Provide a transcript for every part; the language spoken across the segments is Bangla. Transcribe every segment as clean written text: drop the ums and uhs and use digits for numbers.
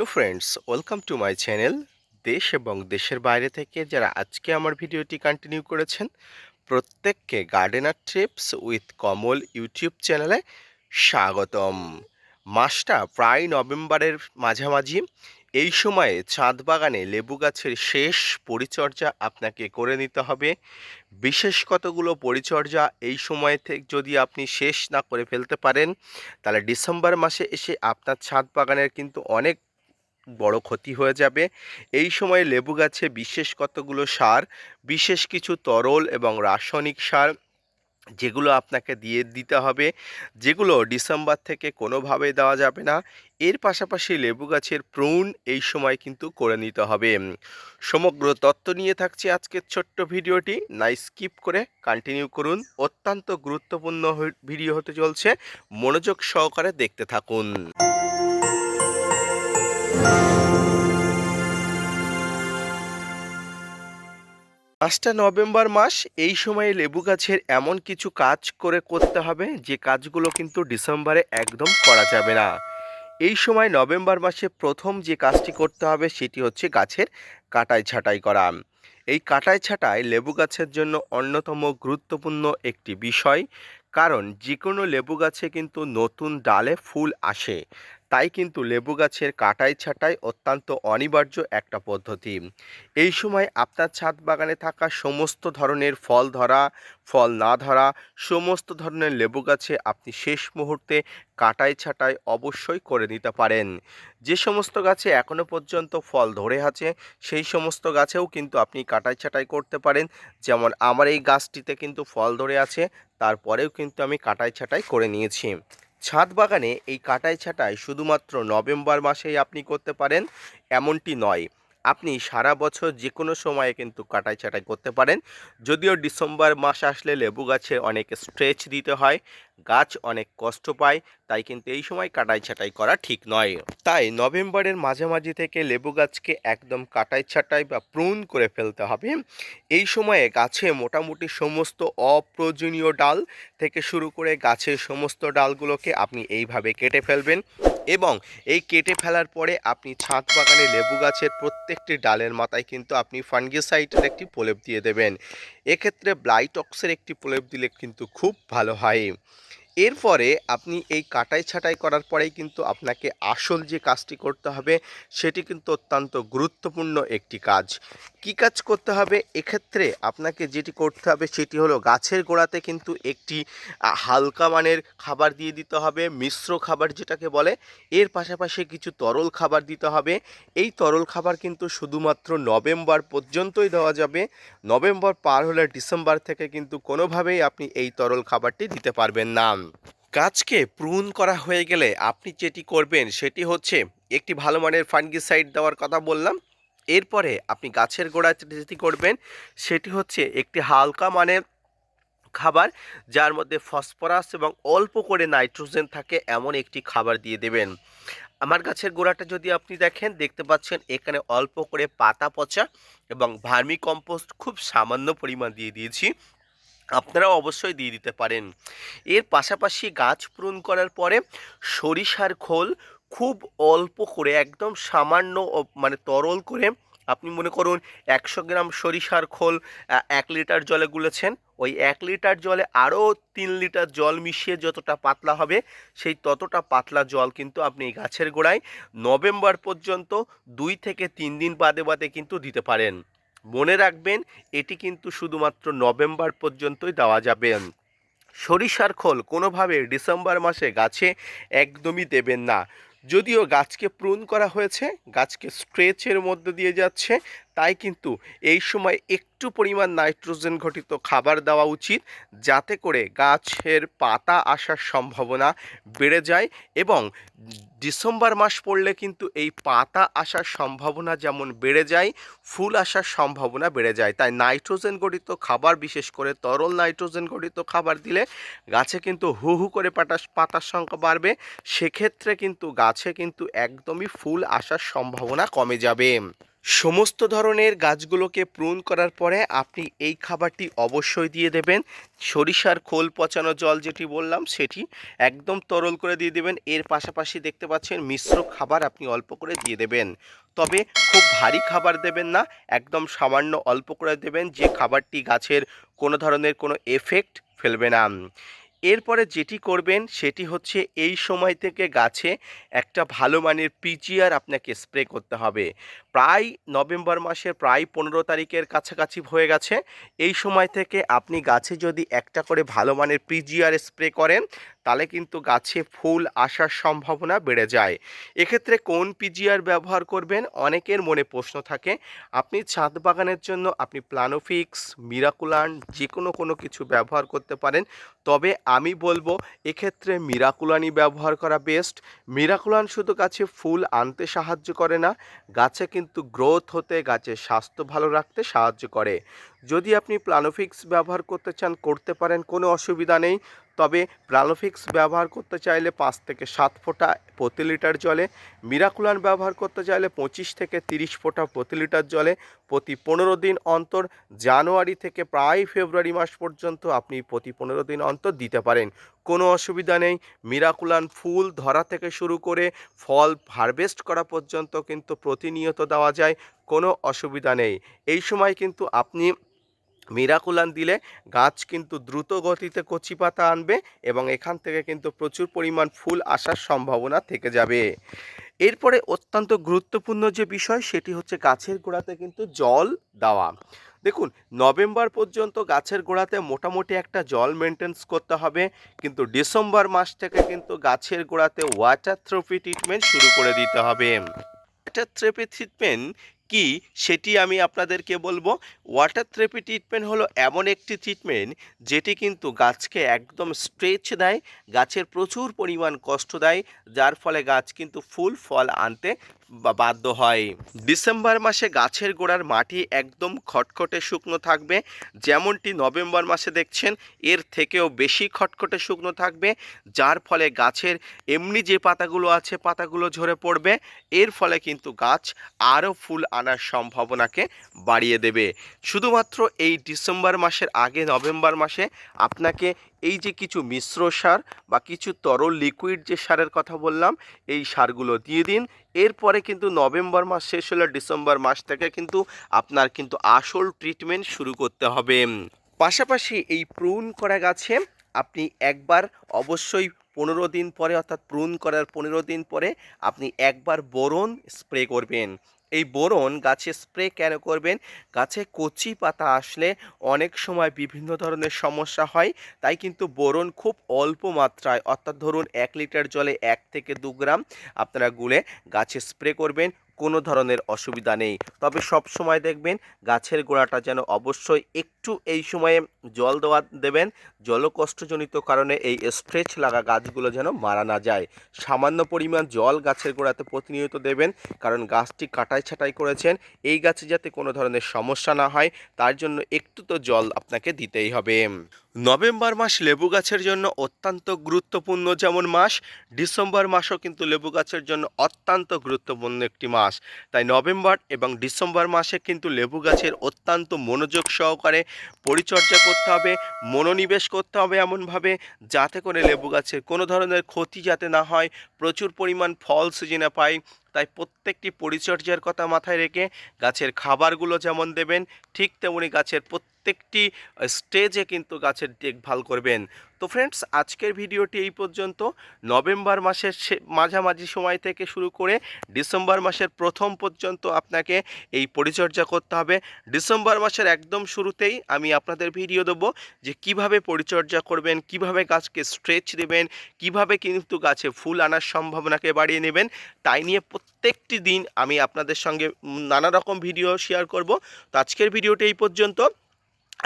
Hello friends, welcome to my channel. দেশ এবং দেশের বাইরে থেকে যারা আজকে আমার ভিডিওটি কন্টিনিউ করেছেন, প্রত্যেককে gardener TRIPS with Kamal YouTube চ্যানেলে স্বাগতম। মাসটা প্রায় নভেম্বরের মাঝামাঝি। এই সময়ে ছাদ বাগানে লেবু গাছের শেষ পরিচর্যা আপনাকে করে নিতে হবে। বিশেষ কতগুলো পরিচর্যা এই সময় থেকে যদি আপনি শেষ না করে ফেলতে পারেন, তাহলে ডিসেম্বর মাসে এসে আপনার ছাদ বাগানের কিন্তু অনেক বড় ক্ষতি হয়ে যাবে। এই সময়ে লেবু গাছে বিশেষ কতগুলো সার, বিশেষ কিছু তরল এবং রাসায়নিক সার যেগুলো আপনাকে দিয়ে দিতে হবে, যেগুলো ডিসেম্বর থেকে কোনোভাবে দেওয়া যাবে না। এর পাশাপাশি লেবু গাছের প্রুন এই সময় কিন্তু করে নিতে হবে। সমগ্র তত্ত্ব নিয়ে থাকছে আজকের ছোট্ট ভিডিওটি, না স্কিপ করে কন্টিনিউ করুন। অত্যন্ত গুরুত্বপূর্ণ ভিডিও হতে চলছে, মনোযোগ সহকারে দেখতে থাকুন। মাসটা নভেম্বর মাস। এই সময়ে লেবু গাছের এমন কিছু কাজ করতে হবে যে কাজগুলো কিন্তু ডিসেম্বরে একদম করা যাবে না। এই সময় নভেম্বর মাসে প্রথম যে কাজটি করতে হবে সেটি হচ্ছে গাছের কাটাই ছাঁটাই করা। এই কাটাই ছাঁটাই লেবু গাছের জন্য অন্যতম গুরুত্বপূর্ণ একটি বিষয়, কারণ যে কোনো লেবু গাছে কিন্তু নতুন ডালে ফুল আসে। তাই কিন্তু লেবু গাছের কাটাই ছাঁটাই অত্যন্ত অনিবার্য একটা পদ্ধতি। এই সময় আপনার ছাদ বাগানে থাকা সমস্ত ধরনের ফল ধরা, ফল না ধরা সমস্ত ধরনের লেবু গাছে আপনি শেষ মুহূর্তে কাটাই ছাঁটাই অবশ্যই করে নিতে পারেন। যে সমস্ত গাছে এখনও পর্যন্ত ফল ধরে আছে সেই সমস্ত গাছেও কিন্তু আপনি কাটাই ছাঁটাই করতে পারেন। যেমন আমার এই গাছটিতে কিন্তু ফল ধরে আছে, তারপরেও কিন্তু আমি কাটাই ছাঁটাই করে নিয়েছি। ছাদ বাগানে এই কাটাই ছাঁটাই শুধুমাত্র নভেম্বর মাসেই আপনি করতে পারেন এমনটি নয়, আপনি সারা বছর যে কোনো সময়ে কিন্তু কাটাই ছাঁটাই করতে পারেন। যদিও ডিসেম্বর মাস আসলে লেবু গাছে অনেক স্ট্রেচ দিতে হয়, গাছ অনেক কষ্ট পায়, তাই কিন্তু এই সময় কাটাই ছাঁটাই করা ঠিক নয়। তাই নভেম্বরের মাঝামাঝি থেকে লেবু গাছকে একদম কাটাই ছাঁটাই বা প্রুন করে ফেলতে হবে। এই সময়ে গাছে মোটামুটি সমস্ত অপ্রয়োজনীয় ডাল থেকে শুরু করে গাছের সমস্ত ডালগুলোকে আপনি এইভাবে কেটে ফেলবেন, এবং এই কেটে ফেলার পরে আপনি ছাদ বাগানে লেবু গাছের প্রত্যেকটি ডালের মাথায় কিন্তু আপনি ফাঙ্গিসাইডের একটি প্রলেপ দিয়ে দেবেন। এক্ষেত্রে ব্লাইটক্সের একটি প্রলেপ দিলে কিন্তু খুব ভালো হয়। এরপরে আপনি এই কাটাই ছাঁটাই করার পরেই কিন্তু আপনাকে আসল যে কাজটি করতে হবে সেটি কিন্তু অত্যন্ত গুরুত্বপূর্ণ একটি কাজ। কি কাজ করতে হবে? এক্ষেত্রে আপনাকে যেটি করতে হবে সেটি হলো গাছের গোড়াতে কিন্তু একটি হালকা মানের খাবার দিয়ে দিতে হবে, মিশ্র খাবার যেটাকে বলে। এর পাশাপাশি কিছু তরল খাবার দিতে হবে। এই তরল খাবার কিন্তু শুধুমাত্র নভেম্বর পর্যন্তই দেওয়া যাবে। নভেম্বর পার হলে ডিসেম্বর থেকে কিন্তু কোনোভাবেই আপনি এই তরল খাবারটি দিতে পারবেন না। গাছকে প্রুন করা হয়ে গেলে আপনি যেটি করবেন সেটি হচ্ছে, একটি ভালো মানের ফাঙ্গিসাইড দেওয়ার কথা বললাম। এরপরে আপনি গাছের গোড়াতে যেটি করবেন সেটি হচ্ছে একটি হালকা মানের খাবার, যার মধ্যে ফসফরাস এবং অল্প করে নাইট্রোজেন থাকে এমন একটি খাবার দিয়ে দেবেন। আমার গাছের গোড়াটা যদি আপনি দেখেন, দেখতে পাচ্ছেন এখানে অল্প করে পাতা পচা এবং ভার্মি কম্পোস্ট খুব সামান্য পরিমাণ দিয়ে দিয়েছি। আপনারাও অবশ্যই দিয়ে দিতে পারেন। এর পাশাপাশি গাছ প্রুন করার পরে সরিষার খোল খুব অল্প করে, একদম সামান্য মানে তরল করে, আপনি মনে করুন 100 গ্রাম সরিষার খোল 1 লিটার জলে গুলেছেন, ওই 1 লিটার জলে আরও 3 লিটার জল মিশিয়ে যতটা পাতলা হবে সেই ততটা পাতলা জল কিন্তু আপনি এই গাছের গোড়ায় নভেম্বর পর্যন্ত 2 থেকে 3 দিন বাদে বাদে কিন্তু দিতে পারেন। মনে রাখবেন, এটি কিন্তু শুধুমাত্র নভেম্বর পর্যন্তই দেওয়া যাবে। সরিষার খোল কোনোভাবে ডিসেম্বর মাসে গাছে একদমই দেবেন না। যদিও গাছকে প্রুন করা হয়েছে, গাছকে স্ট্রেচের মধ্যে দিয়ে যাচ্ছে, তাই কিন্তু এই সময় একটু পরিমাণ নাইট্রোজেন ঘটিত খাবার দেওয়া উচিত, যাতে করে গাছের পাতা আসার সম্ভাবনা বেড়ে যায়। এবং ডিসেম্বর মাস পড়লে কিন্তু এই পাতা আসার সম্ভাবনা যেমন বেড়ে যায়, ফুল আসার সম্ভাবনা বেড়ে যায়। তাই নাইট্রোজেন ঘটিত খাবার, বিশেষ করে তরল নাইট্রোজেন ঘটিত খাবার দিলে গাছে কিন্তু হু হু করে পাতার সংখ্যা বাড়বে। সেক্ষেত্রে কিন্তু গাছে কিন্তু একদমই ফুল আসার সম্ভাবনা কমে যাবে। সমস্ত ধরনের গাছগুলোকে প্রুন করার পরে আপনি এই খাবারটি অবশ্যই দিয়ে দেবেন। সরিষার খোল পচানো জল যেটি বললাম সেটি একদম তরল করে দিয়ে দেবেন। এর পাশাপাশি দেখতে পাচ্ছেন মিশ্র খাবার আপনি অল্প করে দিয়ে দেবেন। তবে খুব ভারী খাবার দেবেন না, একদম সামান্য অল্প করে দেবেন, যে খাবারটি গাছের কোনো ধরনের কোনো এফেক্ট ফেলবে না। এরপরে যেটি করবেন সেটি হচ্ছে এই সময় থেকে গাছে একটা ভালো মানের পিজিআর আপনাকে স্প্রে করতে হবে। প্রায় নভেম্বর মাসের প্রায় 15 তারিখের কাছাকাছি হয়ে গেছে। এই সময় থেকে আপনি গাছে যদি একটা করে ভালো মানের পিজিআর স্প্রে করেন তাহলে কিন্তু গাছে ফুল আসার সম্ভাবনা বেড়ে যায়। এক্ষেত্রে কোন পিজিআর ব্যবহার করবেন অনেকের মনে প্রশ্ন থাকে। আপনি ছাদ বাগানের জন্য আপনি প্লানোফিক্স, মিরাকুলান যে কোনো কিছু ব্যবহার করতে পারেন। তবে আমি বলবো এক্ষেত্রে মিরাকুলানই ব্যবহার করা বেস্ট। মিরাকুলান শুধু গাছে ফুল আনতে সাহায্য করে না, গাছে কিন্তু গ্রোথ হতে, গাছের স্বাস্থ্য ভালো রাখতে সাহায্য করে। যদি আপনি প্লানোফিক্স ব্যবহার করতে চান করতে পারেন, কোনো অসুবিধা নেই। তবে প্লানোফিক্স ব্যবহার করতে চাইলে 5 থেকে 7 ফোঁটা প্রতি লিটার জলে, মিরাকুলান ব্যবহার করতে চাইলে 25 থেকে 30 ফোঁটা প্রতি লিটার জলে প্রতি 15 দিন অন্তর, জানুয়ারি থেকে প্রায় ফেব্রুয়ারি মাস পর্যন্ত আপনি প্রতি 15 দিন অন্তর দিতে পারেন, কোনো অসুবিধা নেই। মিরাকুলান ফুল ধরা থেকে শুরু করে ফল হারভেস্ট করা পর্যন্ত কিন্তু প্রতিনিয়ত দেওয়া যায়, কোনো অসুবিধা নেই। এই সময় কিন্তু আপনি মিরাকুলান দিলে গাছ কিন্তু দ্রুত গতিতে কচি পাতা আনবে এবং এখান থেকে কিন্তু প্রচুর পরিমাণ ফুল আসার সম্ভাবনা থেকে যাবে। এরপরে অত্যন্ত গুরুত্বপূর্ণ যে বিষয় সেটি হচ্ছে গাছের গোড়াতে কিন্তু জল দেওয়া। দেখুন, নভেম্বর পর্যন্ত গাছের গোড়াতে মোটামুটি একটা জল মেনটেন্স করতে হবে, কিন্তু ডিসেম্বর মাস থেকে কিন্তু গাছের গোড়াতে ওয়াটার থেরাপি ট্রিটমেন্ট শুরু করে দিতে হবে। ওয়াটার থেরাপি ট্রিটমেন্ট কি সেটি আমি আপনাদেরকে বলবো। ওয়াটার থেরাপি ট্রিটমেন্ট হলো এমন একটি ট্রিটমেন্ট যেটি কিন্তু গাছকে একদম স্ট্রেচ দেয়, গাছের প্রচুর পরিমাণ কষ্ট দেয়, যার ফলে গাছ কিন্তু ফুল ফল আনতে বাধ্য হয়। ডিসেম্বর মাসে গাছের গোড়ার মাটি একদম খটখটে শুকনো থাকবে, যেমনটি নভেম্বর মাসে দেখছেন এর থেকেও বেশি খটখটে শুকনো থাকবে, যার ফলে গাছের এমনি যে পাতাগুলো আছে পাতাগুলো ঝরে পড়বে। এর ফলে কিন্তু গাছ আরও ফুল আনার সম্ভাবনাকে বাড়িয়ে দেবে। শুধুমাত্র এই ডিসেম্বর মাসের আগে নভেম্বর মাসে আপনাকে এই যে কিছু মিশ্র সার বা কিছু তরল লিকুইড যে সারের কথা বললাম এই সারগুলো দিয়ে দিন। এরপরে কিন্তু নভেম্বর মাস শেষ হলে ডিসেম্বর মাস থেকে কিন্তু আপনার কিন্তু আসল ট্রিটমেন্ট শুরু করতে হবে। পাশাপাশি এই প্রুন করা গাছে আপনি একবার অবশ্যই 15 দিন পরে, অর্থাৎ প্রুন করার 15 দিন পরে আপনি একবার বোরন স্প্রে করবেন। এই বোরন গাছে স্প্রে কেন করবেন? গাছে কচি পাতা আসলে অনেক সময় বিভিন্ন ধরনের সমস্যা হয়, তাই কিন্তু বোরন খুব অল্প মাত্রায়, অর্থাৎ ধরুন 1 লিটার জলে 1 থেকে 2 গ্রাম আপনারা গুলে গাছে স্প্রে করবেন, কোনো ধরনের অসুবিধা নেই। তবে সব সময় দেখবেন গাছের গোড়াটা যেন অবশ্যই একটু এই সময়ে জল দেবেন, জলকষ্টজনিত কারণে এই স্ট্রেচ লাগা গাছগুলো যেন মারা না যায়। সামান্য পরিমাণ জল গাছের গোড়াতে প্রতিনিয়ত দেবেন, কারণ গাছটি কাটাই ছাঁটাই করেছেন, এই গাছে যাতে কোনো ধরনের সমস্যা না হয় তার জন্য একটু তো জল আপনাকে দিতেই হবে। নভেম্বর মাস লেবু গাছের জন্য অত্যন্ত গুরুত্বপূর্ণ যেমন মাস, ডিসেম্বর মাসও কিন্তু লেবু গাছের জন্য অত্যন্ত গুরুত্বপূর্ণ একটি মাস। তাই নভেম্বর এবং ডিসেম্বর মাসে কিন্তু লেবু গাছের অত্যন্ত মনোযোগ সহকারে পরিচর্যা করতে হবে, মনোনিবেশ করতে হবে এমনভাবে যাতে করে লেবু গাছের কোনো ধরনের ক্ষতি যাতে না হয়, প্রচুর পরিমাণ ফল সিজনে পাই। তাই প্রত্যেকটি পরিচর্যার কথা মাথায় রেখে গাছের খাবারগুলো যেমন দেবেন ঠিক তেমনি গাছের প্রত্যেকটি স্টেজে কিন্তু গাছের দেখভাল করবেন। তো ফ্রেন্ডস, আজকের ভিডিওটি এই পর্যন্ত। নভেম্বর মাসের মাঝামাঝি সময় থেকে শুরু করে ডিসেম্বর মাসের প্রথম পর্যন্ত আপনাকে এই পরিচর্যা করতে হবে। ডিসেম্বর মাসের একদম শুরুতেই আমি আপনাদের ভিডিও দেবো যে কিভাবে পরিচর্যা করবেন, কিভাবে গাছকে স্ট্রেচ দেবেন, কিভাবে কিন্তু গাছে ফুল আনার সম্ভাবনাকে বাড়িয়ে নেবেন। তাই নিয়ে প্রত্যেকটি দিন আমি আপনাদের সঙ্গে নানা রকম ভিডিও শেয়ার করব। তো আজকের ভিডিওটি এই পর্যন্ত।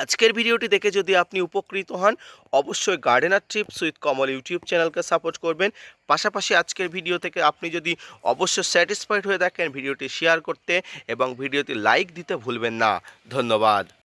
আজকের ভিডিওটি দেখে যদি আপনি উপকৃত হন অবশ্যই gardener tips with Kamal YouTube চ্যানেলকে সাপোর্ট করবেন। পাশাপাশি আজকের ভিডিও থেকে আপনি যদি অবশ্যই স্যাটিসফাইড হয়ে থাকেন ভিডিওটি শেয়ার করতে এবং ভিডিওটি লাইক দিতে ভুলবেন না। ধন্যবাদ।